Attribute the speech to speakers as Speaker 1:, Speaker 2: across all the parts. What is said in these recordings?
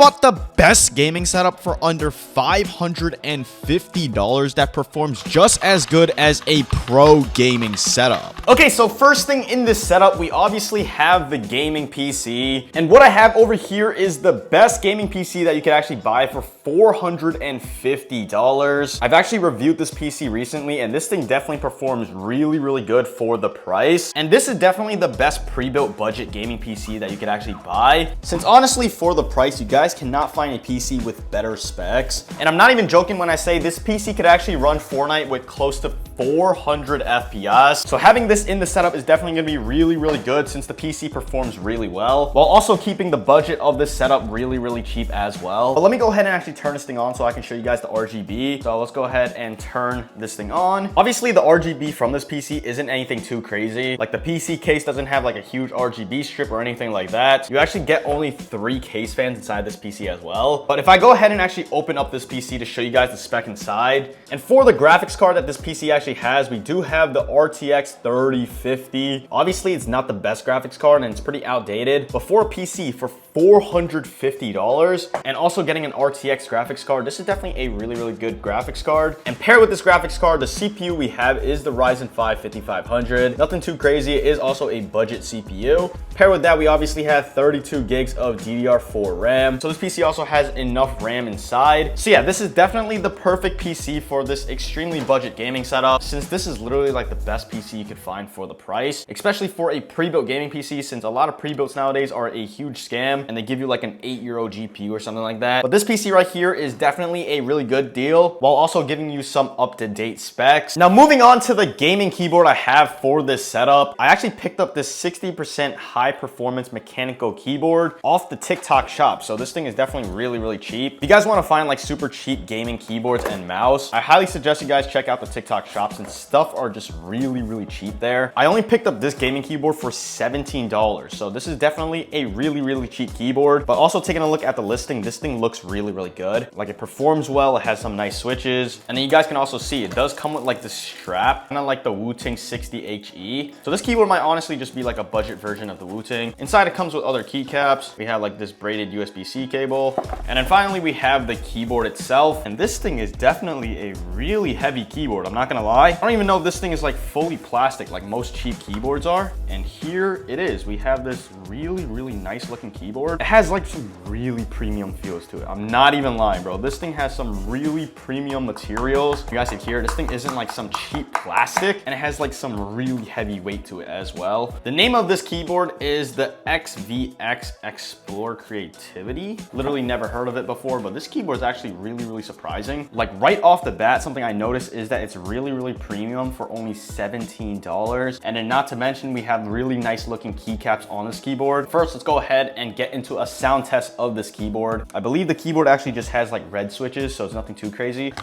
Speaker 1: bought the best gaming setup for under $550 that performs just as good as a pro gaming setup.
Speaker 2: Okay, so first thing in this setup, we obviously have the gaming PC. And what I have over here is the best gaming PC that you could actually buy for $450. I've actually reviewed this PC recently, and this thing definitely performs really, really good for the price. And this is definitely the best pre-built budget gaming PC that you could actually buy. Since honestly, for the price, you guys cannot find a PC with better specs. And I'm not even joking when I say this PC could actually run Fortnite with close to 400 FPS. So having this in the setup is definitely gonna be really, really good since the PC performs really well, while also keeping the budget of this setup really, really cheap as well. But let me go ahead and actually turn this thing on so I can show you guys the RGB. So let's go ahead and turn this thing on. Obviously the RGB from this PC isn't anything too crazy. Like the PC case doesn't have like a huge RGB strip or anything like that. You actually get only 3 case fans inside this PC as well. But if I go ahead and actually open up this PC to show you guys the spec inside, and for the graphics card that this PC actually has, we do have the RTX 3050. Obviously it's not the best graphics card and it's pretty outdated, but for a PC for $450 and also getting an RTX graphics card, this is definitely a really, really good graphics card. And paired with this graphics card, the CPU we have is the Ryzen 5 5500. Nothing too crazy. It is also a budget CPU. Paired with that, we obviously have 32 gigs of DDR4 RAM. So this PC also has enough RAM inside. So yeah, this is definitely the perfect PC for this extremely budget gaming setup, since this is literally like the best PC you could find for the price, especially for a pre-built gaming PC, since a lot of pre-builts nowadays are a huge scam and they give you like an 8-year-old GPU or something like that. But this PC right here is definitely a really good deal while also giving you some up-to-date specs. Now moving on to the gaming keyboard I have for this setup, I actually picked up this 60% high performance mechanical keyboard off the TikTok shop. So this thing is definitely really, really cheap. If you guys want to find like super cheap gaming keyboards and mouse, I highly suggest you guys check out the TikTok shops, and stuff are just really, really cheap there. I only picked up this gaming keyboard for $17. So this is definitely a really, really cheap keyboard. But also taking a look at the listing, this thing looks really, really good. Like it performs well, it has some nice switches. And then you guys can also see it does come with like this strap, kind of like the Wu-Ting 60HE. So this keyboard might honestly just be like a budget version of the Wu-Ting. Inside it comes with other keycaps. We have like this braided USB-C cable. And then finally we have the keyboard itself. And this thing is definitely a really heavy keyboard, I'm not gonna lie. I don't even know if this thing is like fully plastic like most cheap keyboards are. And here it is. We have this really, really nice looking keyboard. It has like some really premium feels to it. I'm not even lying, bro. This thing has some really premium materials. You guys can hear this thing isn't like some cheap plastic, and it has like some really heavy weight to it as well. The name of this keyboard is the XVX Explore Creativity. Literally never heard of it before, but this keyboard is actually really, really surprising. Like right off the bat, something I noticed is that it's really, really premium for only $17. And then not to mention, we have really nice looking keycaps on this keyboard. First, let's go ahead and get into a sound test of this keyboard. I believe the keyboard actually just has like red switches, so it's nothing too crazy.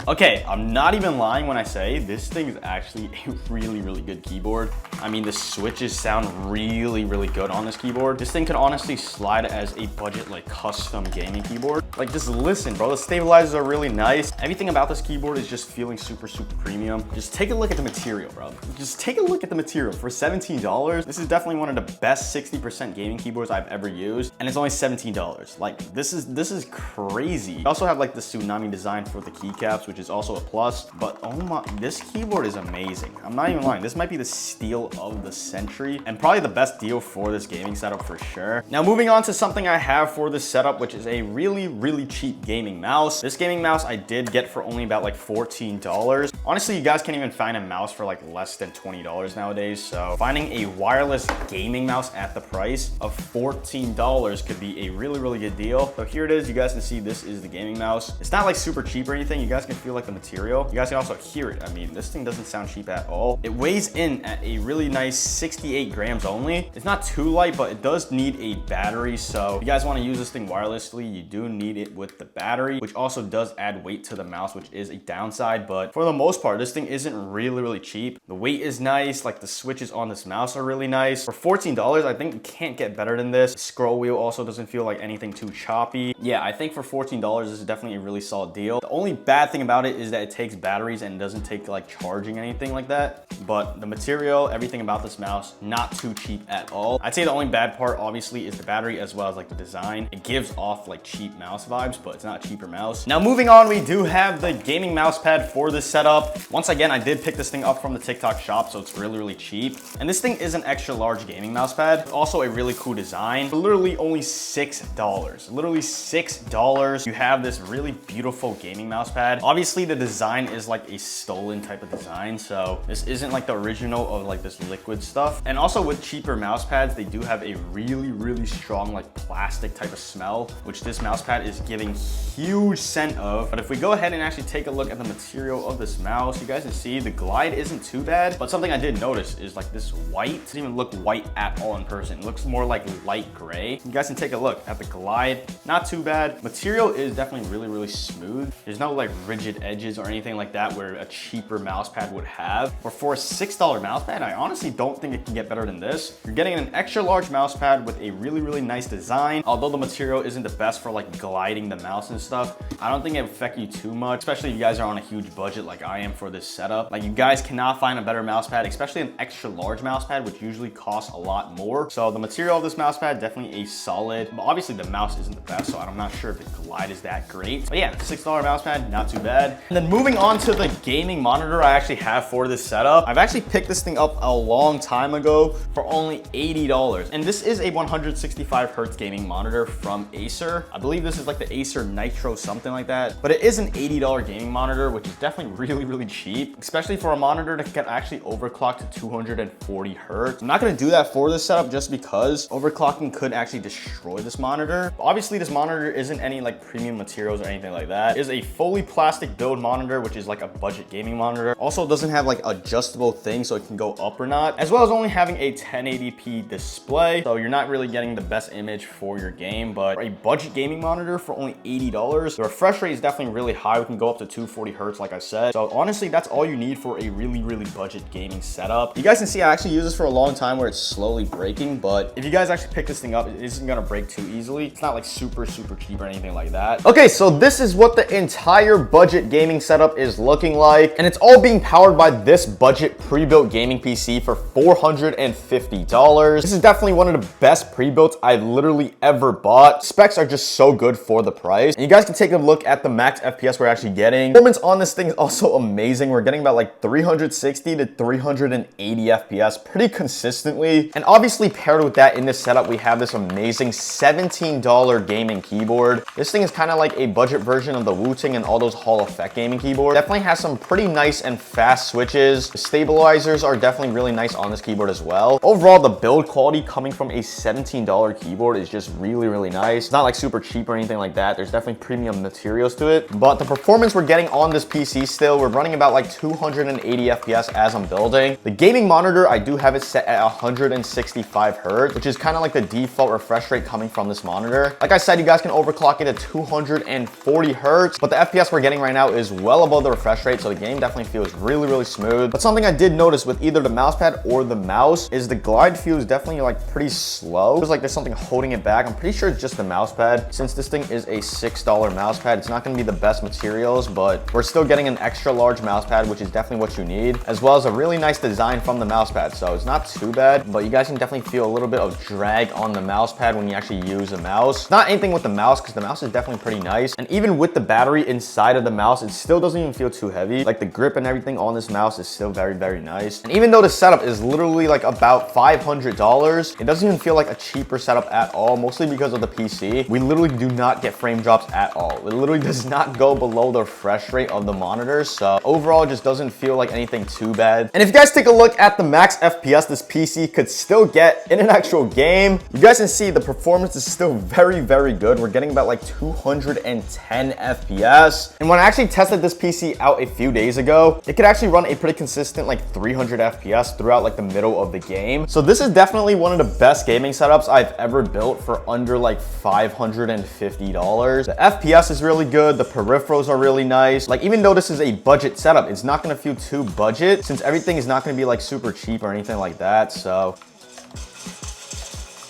Speaker 2: Okay, I'm not even lying when I say this thing is actually a really, really good keyboard. I mean, the switches sound really, really good on this keyboard. This thing could honestly slide as a budget, like custom gaming keyboard. Like just listen, bro, the stabilizers are really nice. Everything about this keyboard is just feeling super, super premium. Just take a look at the material, bro. Just take a look at the material. For $17, this is definitely one of the best 60% gaming keyboards I've ever used. And it's only $17. Like this is crazy. I also have like the tsunami design for the keycaps, which is also a plus. But oh my, this keyboard is amazing. I'm not even lying. This might be the steal of the century and probably the best deal for this gaming setup for sure. Now moving on to something I have for this setup, which is a really, really cheap gaming mouse. This gaming mouse I did get for only about like $14. Honestly, you guys can't even find a mouse for like less than $20 nowadays. So finding a wireless gaming mouse at the price of $14 could be a really, really good deal. So here it is. You guys can see this is the gaming mouse. It's not like super cheap or anything. You guys can feel like the material. You guys can also hear it. I mean, this thing doesn't sound cheap at all. It weighs in at a really nice 68 grams only. It's not too light, but it does need a battery. So if you guys want to use this thing wirelessly, you do need it with the battery, which also does add weight to the mouse, which is a downside. But for the most part, this thing isn't really, really cheap. The weight is nice. Like the switches on this mouse are really nice. For $14, I think you can't get better than this. The scroll wheel also doesn't feel like anything too choppy. Yeah, I think for $14, this is definitely a really solid deal. The only bad thing about about it is that it takes batteries and doesn't take like charging anything like that. But the material, everything about this mouse, not too cheap at all. I'd say the only bad part obviously is the battery as well as like the design. It gives off like cheap mouse vibes, but it's not a cheaper mouse. Now moving on, we do have the gaming mouse pad for this setup. Once again, I did pick this thing up from the TikTok shop, so it's really cheap. And this thing is an extra large gaming mouse pad. Also a really cool design. Literally only $6. Literally $6. You have this really beautiful gaming mouse pad. Obviously the design is like a stolen type of design, so this isn't like the original of like this liquid stuff. And also with cheaper mouse pads, they do have a really strong like plastic type of smell, which this mouse pad is giving huge scent of. But if we go ahead and actually take a look at the material of this mouse, you guys can see the glide isn't too bad, but something I did notice is like this white, it doesn't even look white at all in person. It looks more like light gray. You guys can take a look at the glide, not too bad. Material is definitely really smooth. There's no like rigid edges or anything like that where a cheaper mouse pad would have. Or for a $6 mouse pad, I honestly don't think it can get better than this. You're getting an extra large mouse pad with a really nice design. Although the material isn't the best for like gliding the mouse and stuff, I don't think it would affect you too much, especially if you guys are on a huge budget like I am for this setup. Like you guys cannot find a better mouse pad, especially an extra large mouse pad, which usually costs a lot more. So the material of this mouse pad, definitely a solid, but obviously the mouse isn't the best, so I'm not sure if the glide is that great. But yeah, $6 mouse pad, not too bad. And then moving on to the gaming monitor I actually have for this setup. I've actually picked this thing up a long time ago for only $80. And this is a 165 Hertz gaming monitor from Acer. I believe this is like the Acer Nitro, something like that. But it is an $80 gaming monitor, which is definitely really cheap, especially for a monitor that can actually overclock to 240 Hertz. I'm not gonna do that for this setup just because overclocking could actually destroy this monitor. Obviously, this monitor isn't any like premium materials or anything like that. It is a fully plastic build monitor, which is like a budget gaming monitor. Also doesn't have like adjustable things so it can go up or not, as well as only having a 1080p display. So you're not really getting the best image for your game, but for a budget gaming monitor for only $80, the refresh rate is definitely really high. We can go up to 240 Hertz, like I said. So honestly, that's all you need for a really budget gaming setup. You guys can see I actually use this for a long time where it's slowly breaking, but if you guys actually pick this thing up, it isn't gonna break too easily. It's not like super cheap or anything like that. Okay, so this is what the entire budget gaming setup is looking like, and it's all being powered by this budget pre-built gaming PC for $450. This is definitely one of the best pre-builts I've literally ever bought. Specs are just so good for the price. And you guys can take a look at the max FPS we're actually getting. Performance on this thing is also amazing. We're getting about like 360 to 380 FPS pretty consistently. And obviously paired with that in this setup, we have this amazing $17 gaming keyboard. This thing is kind of like a budget version of the Wu-Tang and all those Hall Effect gaming keyboard. Definitely has some pretty nice and fast switches. The stabilizers are definitely really nice on this keyboard as well. Overall, the build quality coming from a $17 keyboard is just really nice. It's not like super cheap or anything like that. There's definitely premium materials to it, but the performance we're getting on this PC still, we're running about like 280 FPS as I'm building. The gaming monitor, I do have it set at 165 Hertz, which is kind of like the default refresh rate coming from this monitor. Like I said, you guys can overclock it at 240 Hertz, but the FPS we're getting right now is well above the refresh rate, so the game definitely feels really smooth. But something I did notice with either the mouse pad or the mouse is the glide feels definitely like pretty slow. It feels like there's something holding it back. I'm pretty sure it's just the mouse pad. Since this thing is a $6 mouse pad, it's not going to be the best materials, but we're still getting an extra large mouse pad, which is definitely what you need, as well as a really nice design from the mouse pad. So it's not too bad, but you guys can definitely feel a little bit of drag on the mouse pad when you actually use the mouse. Not anything with the mouse, because the mouse is definitely pretty nice. And even with the battery inside of the mouse, it still doesn't even feel too heavy. Like the grip and everything on this mouse is still very nice. And even though the setup is literally like about $500, it doesn't even feel like a cheaper setup at all, mostly because of the PC. We literally do not get frame drops at all. It literally does not go below the refresh rate of the monitors. So overall, it just doesn't feel like anything too bad. And if you guys take a look at the max FPS this PC could still get in an actual game, you guys can see the performance is still very good. We're getting about like 210 FPS. And when I actually tested this PC out a few days ago, it could actually run a pretty consistent like 300 FPS throughout like the middle of the game. So this is definitely one of the best gaming setups I've ever built for under like $550. The FPS is really good. The peripherals are really nice. Like even though this is a budget setup, it's not going to feel too budget since everything is not going to be like super cheap or anything like that. So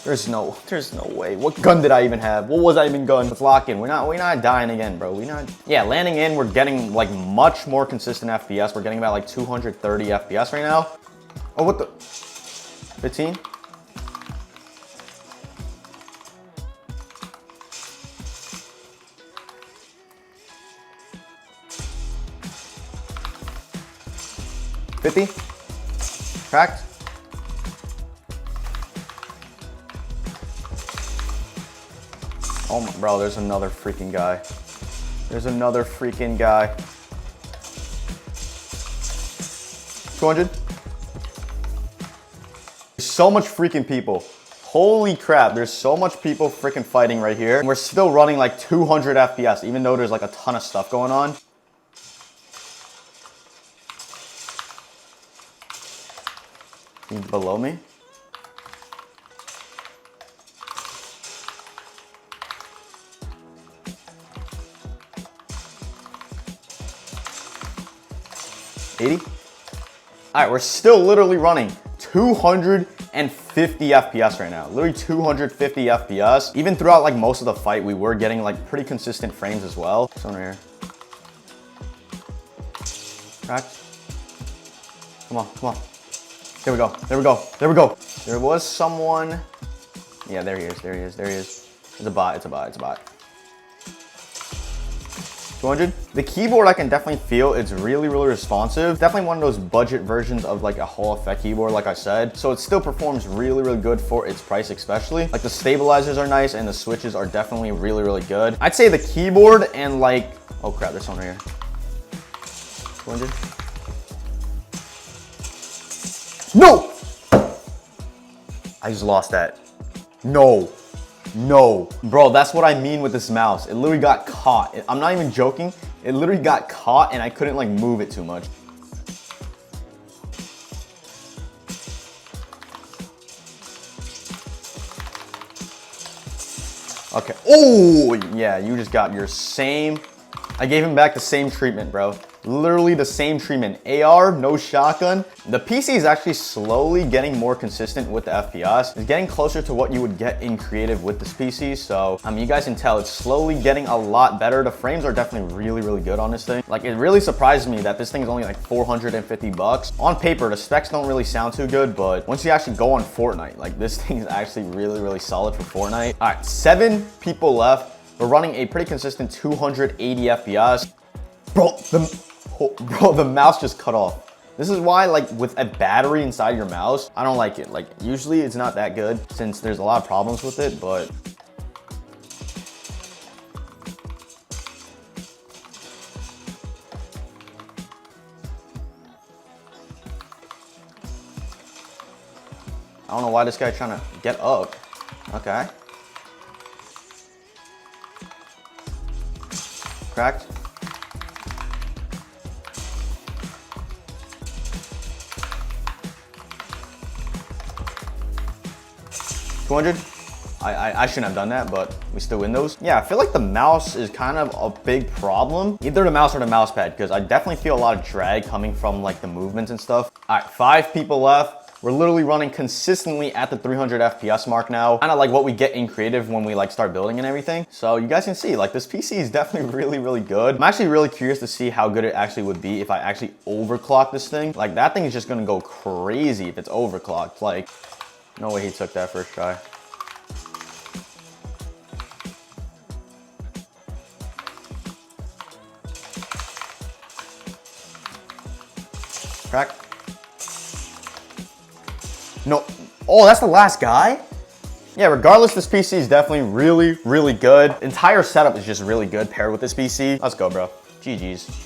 Speaker 2: There's no way. What gun did I even have? What was I even gun? Let's lock in. We're not dying again, bro. Yeah, landing in, we're getting like much more consistent FPS. We're getting about like 230 FPS right now. Oh, what the? 15? $50? Cracked? Oh my, bro, there's another freaking guy. There's another freaking guy. 200? There's so much freaking people. Holy crap, there's so much people freaking fighting right here. And we're still running like 200 FPS, even though there's like a ton of stuff going on. He's below me. $80? All right, we're still literally running 250 FPS right now. Literally 250 FPS. Even throughout like most of the fight, we were getting like pretty consistent frames as well. Someone right here. Cracked. Come on, come on. There we go, there we go, there we go. There was someone. Yeah, there he is, there he is, there he is. It's a bot, it's a bot, it's a bot. 200. The keyboard I can definitely feel it's really responsive. Definitely one of those budget versions of like a Hall effect keyboard, like I said. So it still performs really good for its price, especially. Like the stabilizers are nice and the switches are definitely really good. I'd say the keyboard and like, oh crap, there's someone right here. 200. No! I just lost that. No. No. Bro, that's what I mean with this mouse. It literally got caught. I'm not even joking. It literally got caught and I couldn't like move it too much. Okay. Oh, yeah, you just got your same. I gave him back the same treatment, bro. Literally the same treatment. AR, no shotgun. The PC is actually slowly getting more consistent with the FPS. It's getting closer to what you would get in creative with this PC. So, I mean, you guys can tell it's slowly getting a lot better. The frames are definitely really good on this thing. Like, it really surprised me that this thing is only like 450 bucks. On paper, the specs don't really sound too good, but once you actually go on Fortnite, like this thing is actually really solid for Fortnite. All right, 7 people left. We're running a pretty consistent 280 FPS. Bro, the mouse just cut off. This is why, like, with a battery inside your mouse, I don't like it. Like, usually it's not that good since there's a lot of problems with it, but I don't know why this guy's trying to get up. Okay. Cracked. $200. I shouldn't have done that, but we still win those. Yeah, I feel like the mouse is kind of a big problem. Either the mouse or the mouse pad, because I definitely feel a lot of drag coming from like the movements and stuff. All right, 5 people left. We're literally running consistently at the 300 FPS mark now. Kind of like what we get in creative when we like start building and everything. So you guys can see like this PC is definitely really good. I'm actually really curious to see how good it actually would be if I actually overclock this thing. Like that thing is just gonna go crazy if it's overclocked. Like, no way he took that first try. Crack. No. Oh, that's the last guy? Yeah, regardless, this PC is definitely really good. The entire setup is just really good paired with this PC. Let's go, bro. GG's.